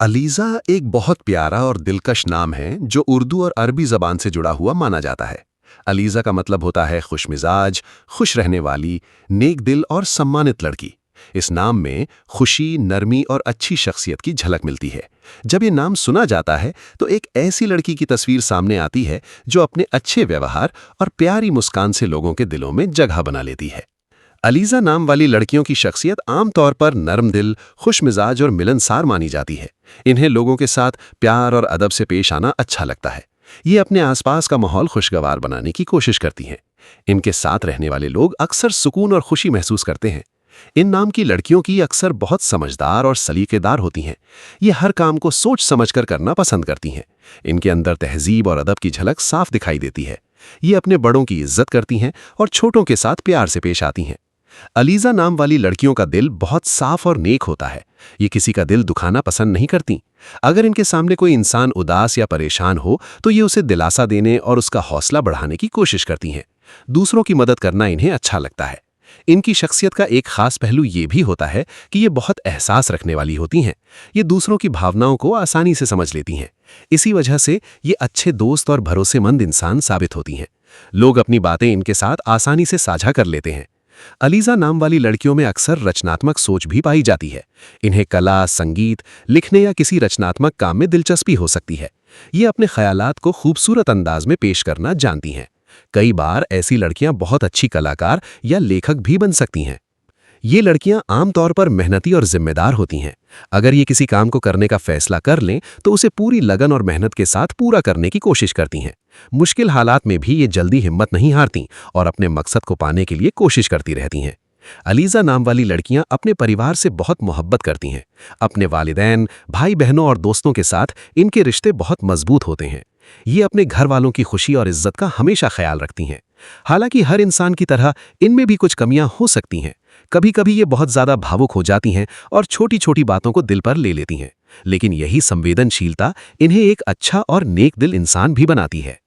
अलीज़ा एक बहुत प्यारा और दिलकश नाम है जो उर्दू और अरबी ज़बान से जुड़ा हुआ माना जाता है। अलीज़ा का मतलब होता है खुशमिजाज, खुश रहने वाली, नेक दिल और सम्मानित लड़की। इस नाम में खुशी, नरमी और अच्छी शख्सियत की झलक मिलती है। जब ये नाम सुना जाता है तो एक ऐसी लड़की की तस्वीर सामने आती है जो अपने अच्छे व्यवहार और प्यारी मुस्कान से लोगों के दिलों में जगह बना लेती है। अलीज़ा नाम वाली लड़कियों की शख्सियत आमतौर पर नरम दिल, खुश मिजाज और मिलनसार मानी जाती है। इन्हें लोगों के साथ प्यार और अदब से पेश आना अच्छा लगता है। ये अपने आसपास का माहौल खुशगवार बनाने की कोशिश करती हैं। इनके साथ रहने वाले लोग अक्सर सुकून और खुशी महसूस करते हैं। इन नाम की लड़कियों की अक्सर बहुत समझदार और सलीकेदार होती हैं। ये हर काम को सोच समझकर करना पसंद करती हैं। इनके अंदर तहजीब और अदब की झलक साफ दिखाई देती है। ये अपने बड़ों की इज्जत करती हैं और छोटों के साथ प्यार से पेश आती हैं। अलीज़ा नाम वाली लड़कियों का दिल बहुत साफ और नेक होता है। ये किसी का दिल दुखाना पसंद नहीं करती। अगर इनके सामने कोई इंसान उदास या परेशान हो तो ये उसे दिलासा देने और उसका हौसला बढ़ाने की कोशिश करती हैं। दूसरों की मदद करना इन्हें अच्छा लगता है। इनकी शख्सियत का एक खास पहलू ये भी होता है कि ये बहुत एहसास रखने वाली होती हैं। ये दूसरों की भावनाओं को आसानी से समझ लेती हैं। इसी वजह से ये अच्छे दोस्त और भरोसेमंद इंसान साबित होती हैं। लोग अपनी बातें इनके साथ आसानी से साझा कर लेते हैं। अलीज़ा नाम वाली लड़कियों में अक्सर रचनात्मक सोच भी पाई जाती है। इन्हें कला, संगीत, लिखने या किसी रचनात्मक काम में दिलचस्पी हो सकती है। ये अपने ख्यालात को खूबसूरत अंदाज में पेश करना जानती हैं। कई बार ऐसी लड़कियां बहुत अच्छी कलाकार या लेखक भी बन सकती हैं। ये लड़कियां आमतौर पर मेहनती और जिम्मेदार होती हैं। अगर ये किसी काम को करने का फैसला कर लें तो उसे पूरी लगन और मेहनत के साथ पूरा करने की कोशिश करती हैं। मुश्किल हालात में भी ये जल्दी हिम्मत नहीं हारती और अपने मकसद को पाने के लिए कोशिश करती रहती हैं। अलीज़ा नाम वाली लड़कियां अपने परिवार से बहुत मोहब्बत करती हैं। अपने वालिदैन, भाई बहनों और दोस्तों के साथ इनके रिश्ते बहुत मजबूत होते हैं। ये अपने घर वालों की खुशी और इज्जत का हमेशा ख्याल रखती हैं। हालांकि हर इंसान की तरह इनमें भी कुछ कमियां हो सकती हैं। कभी कभी ये बहुत ज्यादा भावुक हो जाती हैं और छोटी छोटी बातों को दिल पर ले लेती हैं। लेकिन यही संवेदनशीलता इन्हें एक अच्छा और नेक दिल इंसान भी बनाती है।